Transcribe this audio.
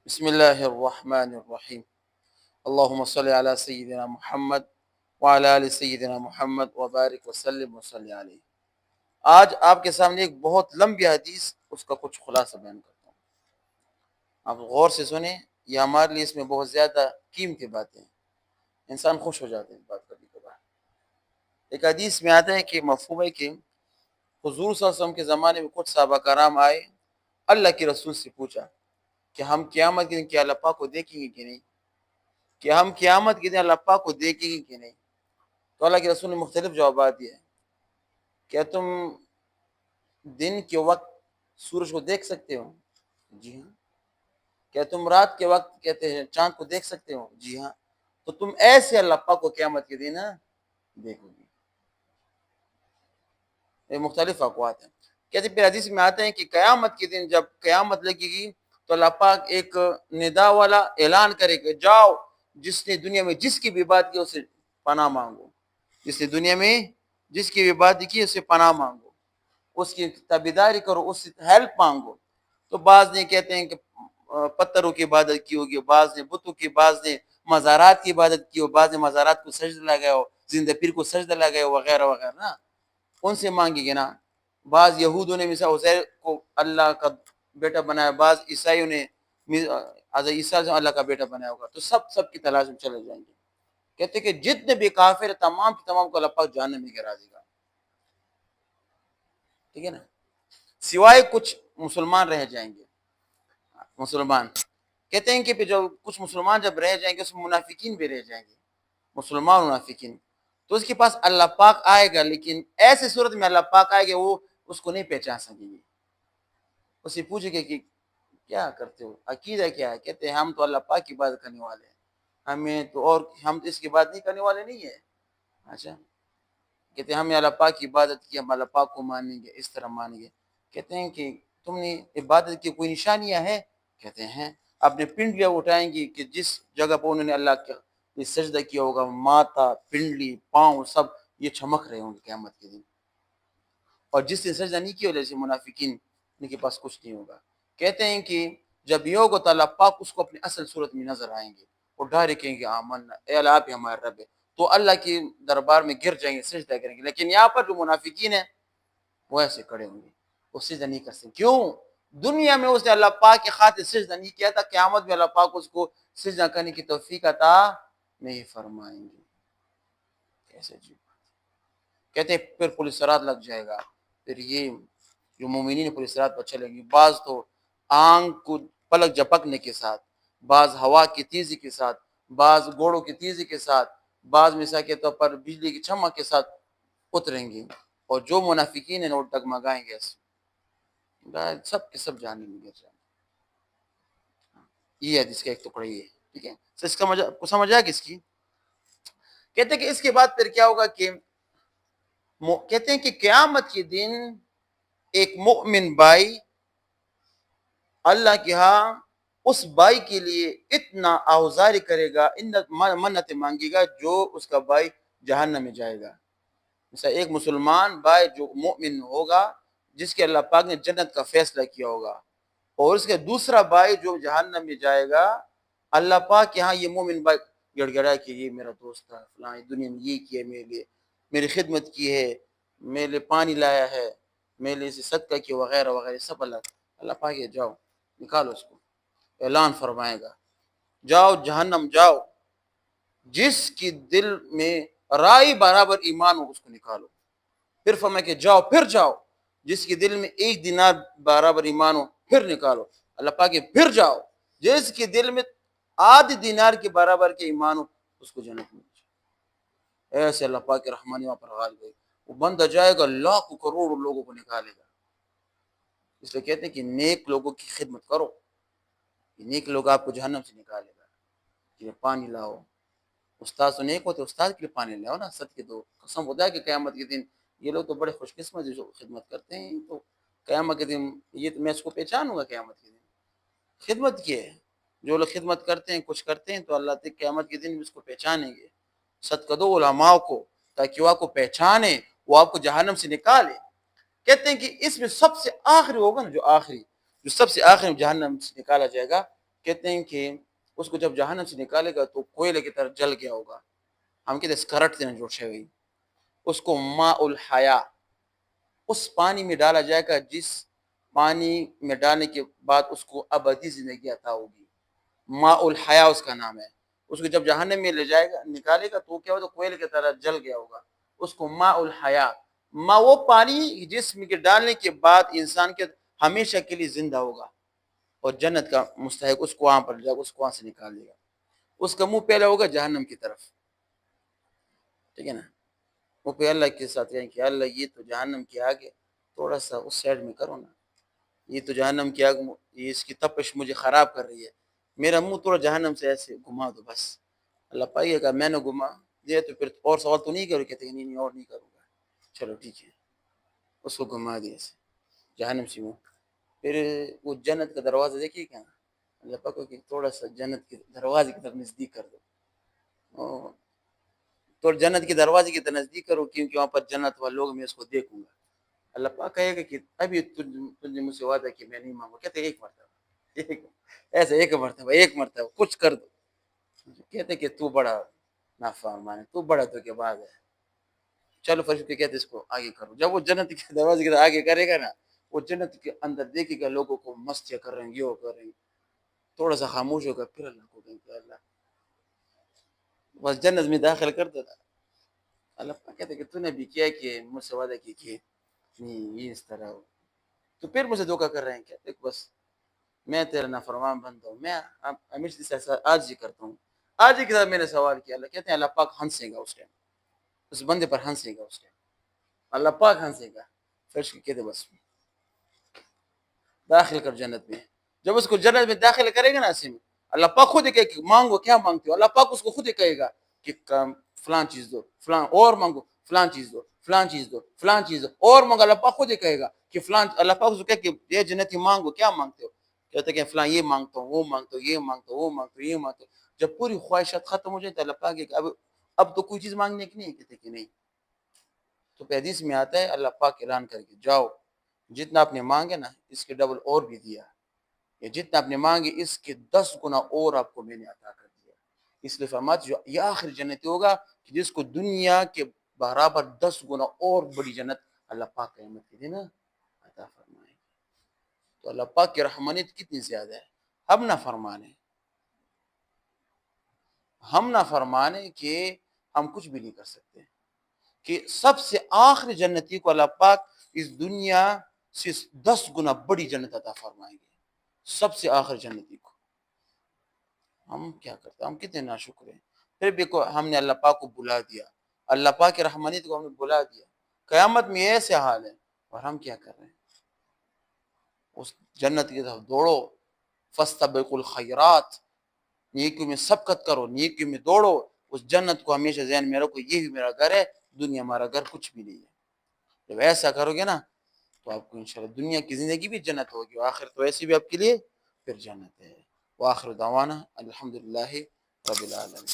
بسم اللہ الرحمن الرحیم اللہم صلی علی سیدنا محمد وعلی آل سیدنا محمد وبارک وسلم وصلی علیہ۔ آج آپ کے سامنے ایک بہت لمبی حدیث، اس کا کچھ خلاصہ بیان کرتا ہوں، آپ غور سے سنیں۔ یہ ہمارے لیے اس میں بہت زیادہ قیمتی باتیں ہیں، انسان خوش ہو جاتے ہیں اس بات کبھی کبھار۔ ایک حدیث میں آتا ہے کہ مفہوم ہے کہ حضور صلی اللہ علیہ وسلم کے زمانے میں کچھ صحابہ کرام آئے، اللہ کے رسول سے پوچھا کہ ہم قیامت کے دن کیا اللہ پاک کو دیکھیں گے کہ نہیں، کہ ہم قیامت کے دن اللہ پاک کو دیکھیں گے کہ نہیں؟ تو اللہ کے رسول نے مختلف جوابات دیے۔ کیا تم دن کے وقت سورج کو دیکھ سکتے ہو؟ جی ہاں۔ کیا تم رات کے وقت کہتے ہیں چاند کو دیکھ سکتے ہو؟ جی ہاں۔ تو تم ایسے اللہ پاک کو قیامت کے دن دیکھو گی۔ یہ مختلف اقوات ہیں۔ کہتے پھر حدیث میں آتے ہیں کہ قیامت کے دن جب قیامت لگے گی تو اللہ پاک ایک ندا والا اعلان کرے کہ جاؤ، جس نے دنیا میں جس کی بھی بات کی اسے پناہ مانگو، جس نے دنیا میں جس کی بھی بات کی اسے پناہ مانگو، اس کی تابعداری کرو، اس سے ہیلپ مانگو۔ تو بعض نے کہتے ہیں کہ پتھروں کی عبادت کی ہوگی، بعض نے بتوں کی، بعض نے مزارات کی عبادت کی ہو، بعض نے مزارات کو سجدہ لگایا ہو، زندہ پیر کو سجدہ لگایا ہو، وغیرہ وغیرہ نا، ان سے مانگے گے نا۔ بعض یہودوں نے مثلا عزیر کو اللہ کا بیٹا بنایا، بعض عیسائیوں نے حضرت عیسیٰ سے اللہ کا بیٹا بنایا ہوگا، تو سب کی تلاش میں چلے جائیں گے۔ کہتے کہ جتنے بھی کافر تمام کے تمام کو اللہ پاک جہنم میں گرا دے گا، ٹھیک ہے نا، سوائے کچھ مسلمان رہ جائیں گے۔ مسلمان کہتے ہیں کہ جو کچھ مسلمان جب رہ جائیں گے اس میں منافقین بھی رہ جائیں گے، مسلمان منافقین، تو اس کے پاس اللہ پاک آئے گا، لیکن ایسے صورت میں اللہ پاک آئے گا وہ اس کو نہیں پہچان سکیں گے۔ اسے پوچھے گا کہ کیا کرتے ہو، عقیدہ کیا ہے؟ کہتے ہیں ہم تو اللہ پاک کی عبادت کرنے والے ہیں، ہم تو اس کی عبادت نہیں کرنے والے نہیں ہیں۔ اچھا، کہتے ہیں ہم نے اللہ پاک کی عبادت کی، ہم اللہ پاک کو مانیں گے، اس طرح مانیں گے۔ کہتے ہیں کہ تم نے عبادت کی کوئی نشانیاں ہیں؟ کہتے ہیں اپنے پنڈلیاں اٹھائیں گی کہ جس جگہ پر انہوں نے اللہ کا سجدہ کیا ہوگا، ماتھا، پنڈلی، پاؤں سب یہ چمک رہے ہوں گے قیامت کے دن، اور جس نے سجدہ نہیں کیا جیسے منافقین، ان کے پاس کچھ نہیں ہوگا۔ کہتے ہیں کہ جب یہ ہوگا تو اللہ پاک اس کو اپنی اصل صورت میں نظر آئیں گے اور ڈائریکٹ کہیں گے آمنا، اے اللہ آپ ہی ہمارے رب ہے، تو اللہ کے دربار میں گر جائیں گے، سجدہ کریں گے۔ لیکن یہاں پر جو منافقین ہیں وہ ایسے کھڑے ہوں گے، وہ سجدہ نہیں کر سکتے۔ کیوں؟ دنیا میں اس نے اللہ پاک کے خاطر سجدہ نہیں کیا تھا، قیامت میں اللہ پاک اس کو سجدہ کرنے کی توفیق عطا نہیں فرمائیں گے۔ کیسے عجیب بات۔ کہتے ہیں پھر پولیس رات لگ جائے گا، پھر یہ جو مومنین پولیس رات پر چلیں گے، بعض تو آنکھ کو پلک جھپکنے کے ساتھ، بعض ہوا کی تیزی کے ساتھ، بعض گوڑوں کی تیزی کے ساتھ، بعض مثال کے طور پر بجلی کی چمک کے ساتھ اتریں گے، اور جو منافقین ہیں وہ ڈگمگائیں گے، سب کے سب جہنم میں گر جائیں گے۔ یہ حدیث کا ایک ٹکڑا یہ ہے، ٹھیک ہے، اس کا کو سمجھ آیا کس کی؟ کہتے ہیں کہ اس کے بعد پھر کیا ہوگا کہ کہتے ہیں کہ قیامت کے دن ایک مؤمن بھائی اللہ کے ہاں اس بھائی کے لیے اتنا آوزاری کرے گا، منت مانگے گا، جو اس کا بھائی جہنم میں جائے گا۔ مثلا ایک مسلمان بھائی جو مؤمن ہوگا، جس کے اللہ پاک نے جنت کا فیصلہ کیا ہوگا، اور اس کے دوسرا بھائی جو جہنم میں جائے گا، اللہ پاک یہاں یہ مومن بھائی گڑ گڑا کہ یہ میرا دوست تھا فلاں، دنیا میں یہ کیا میرے لیے، میری خدمت کی ہے، میرے لیے پانی لایا ہے، میرے لیے صدقہ کیا، وغیرہ وغیرہ سب اللہ پاک یہ جاؤ نکالو اس کو، اعلان فرمائے گا جاؤ جہنم جاؤ، جس کی دل میں رائی برابر ایمان ہو اس کو نکالو۔ پھر فرمائے کہ جاؤ، پھر جاؤ، جس کے دل میں ایک دینار برابر ایمان ہو پھر نکالو۔ اللہ پاک کہ پھر جاؤ، جس کے دل میں آدھ دینار کے برابر کے ایمان ہو اس کو جنت میں۔ ایسے اللہ پاک کے رحمانی وہاں پر غالب ہے، وہ بندہ جائے گا لاکھوں کروڑوں لوگوں کو نکالے گا۔ اس لیے کہتے ہیں کہ نیک لوگوں کی خدمت کرو، نیک لوگ آپ کو جہنم سے نکالے گا۔ کہ پانی لاؤ، استاد تو نیک ہوتے، استاد کے لیے پانی لاؤ نا، صدقے دو۔ قسم خدا ہے کہ قیامت کے دن یہ لوگ تو بڑے خوش قسمت جو خدمت کرتے ہیں، تو قیامت کے دن یہ میں اس کو پہچانوں گا قیامت کے دن، خدمت کی ہے۔ جو لوگ خدمت کرتے ہیں کچھ کرتے ہیں تو اللہ تعالی قیامت کے دن اس کو پہچانیں گے۔ صدقہ دو علماء کو تاکہ وہ آپ کو پہچانے، وہ آپ کو جہنم سے نکالے۔ کہتے ہیں کہ اس میں سب سے آخری ہوگا نا، جو سب سے آخری جہنم سے نکالا جائے گا، کہتے ہیں کہ اس کو جب جہنم سے نکالے گا تو کوئلے کی طرح جل گیا ہوگا. ہم کہتے ہیں اسکرٹ دینا جوڑ شوی. اس کو ماء الحیا اس پانی میں ڈالا جائے گا جس پانی میں ڈالنے کے بعد اس کو ابدی زندگی عطا ہوگی. ماء الحیا اس کا نام ہے. اس کو جب جہنم میں لے جائے گا نکالے گا تو کیا ہوگا, کوئلے کی طرح جل گیا ہوگا. اس کو ماء الحیا, ماء وہ پانی جسم کے ڈالنے کے بعد انسان کے ہمیشہ کے لیے زندہ ہوگا اور جنت کا مستحق اس کو وہاں پر جائے گا, اس کو وہاں سے نکال دے گا. اس کا منہ پہلا ہوگا جہنم کی طرف, ٹھیک ہے نا. وہ پہ اللہ کے ساتھ کہیں کہ اللہ یہ تو جہنم کے آگے تھوڑا سا اس سائڈ میں کرو نا, یہ تو جہنم کی آگ, یہ اس کی تپش مجھے خراب کر رہی ہے, میرا منہ تھوڑا جہنم سے ایسے گھما دو بس. اللہ پائیے گا میں نے گھما دیا تو پھر اور سوال تو نہیں کرو, کہتے ہیں نہیں اور نہیں کروں گا, چلو ٹھیک ہے. اس کو گھما دیا ایسے جہنم سے منہ. پھر وہ جنت کا دروازہ دیکھیے کیا, اللہ پاک کہ تھوڑا سا جنت کے دروازے کی طرف نزدیک کر دو, تو جنت کے دروازے کی طرف نزدیک کرو کیونکہ وہاں پر جنت والے لوگ میں اس کو دیکھوں گا. اللہ پاک کہے گا کہ ابھی تجھ نے مجھ سے وعدہ کہ میں نہیں مانگوں, کہتے ایک مرتبہ, ایسے ایک مرتبہ کچھ کر دو. کہتے کہ تو بڑا نافرمان ہے, تو بڑا تو کے بعد ہے. چلو فرشتے کہتے اس کو آگے کرو. جب وہ جنت کے دروازے کی طرف آگے کرے گا نا, وہ جنت کے اندر دیکھے گا لوگوں کو مستیاں کر رہے ہیں, یہ وہ کر رہے ہیں, تھوڑا سا خاموش ہوگا, پھر اللہ کو کہیں کہ اللہ بس جنت میں داخل کر دو. اللہ پاک کہتے کہ تو نے بھی کیا کہ مجھ سے وعدہ کی کہ نہیں یہ اس طرح ہو, تو پھر مجھے دھوکہ کر رہے ہیں. کہتے بس میں تیرا نافرمان بنتا ہوں, میں ہمیشہ سے آج ہی کرتا ہوں. آج ہی کے ساتھ میں نے سوال کیا. اللہ کہتے ہیں اللہ پاک ہنسے گا اس ٹائم, اس بندے پر ہنسے گا اس ٹائم, اللہ پاک ہنسے گا. پھر اس کو کہتے بس داخل کر جنت میں. جب اس کو جنت میں داخل کرے گا نا ایسے میں, اللہ پاک خود ہی کہے کہ مانگو کیا مانگتے ہو. اللہ پاک اس کو خود ہی کہے گا کہ فلان چیز دو, فلان اور مانگو, فلان چیز دو, فلان چیز دو, فلان چیز دو اور مانگو. اللہ پاک خود ہی کہے گا کہ فلان, اللہ پاک اس کو کہے کہ یہ جنتی مانگو کیا مانگتے ہو. کہتے کہ فلان یہ مانگتا ہوں, وہ مانگتا ہوں, یہ مانگتا ہوں, وہ مانگتا ہوں, یہ مانگتا ہوں. جب پوری خواہشات ختم ہو جائے تو اللہ پاک کہ اب تو کوئی چیز مانگنے کی نہیں. کہتے کہ نہیں. تو حدیث میں آتا ہے اللہ پاک اعلان کر کے جاؤ جتنا آپ نے مانگے نا اس کے ڈبل اور بھی دیا, یا جتنا آپ نے مانگے اس کے 10 گنا اور آپ کو میں نے عطا کر دیا. اس لیے فرماتے جو یہ آخری جنتی ہوگا کہ جس کو دنیا کے برابر 10 گنا اور بڑی جنت اللہ پاک قیامت کے دن عطا فرمائے. تو اللہ پاک کی رحمانیت کتنی زیادہ ہے. ہم نہ فرمانے, ہم نہ فرمانے کہ ہم کچھ بھی نہیں کر سکتے, کہ سب سے آخری جنتی کو اللہ پاک اس دنیا سے 10 گنا بڑی جنت عطا فرمائیں گے, سب سے آخری جنتی کو. ہم کیا کرتے, ہم کتنے ناشکر ہیں. پھر بھی ہم نے اللہ پاک کو بلا دیا, اللہ پاک کی رحمانیت کو ہم نے بلا دیا. قیامت میں ایسے حال ہے, اور ہم کیا کر رہے ہیں. اس جنت کی طرف دوڑو, فاستبقوا الخیرات, نیکیوں میں سبقت کرو, نیکیوں میں دوڑو. اس جنت کو ہمیشہ ذہن میں رکھو, یہی میرا گھر ہے, دنیا ہمارا گھر کچھ بھی نہیں ہے. جب ایسا کرو گے نا تو آپ کو انشاءاللہ دنیا کی زندگی بھی جنت ہوگی, آخر تو ایسی بھی آپ کے لیے پھر جنت ہے. وآخر دعوانا الحمدللہ رب العالمین.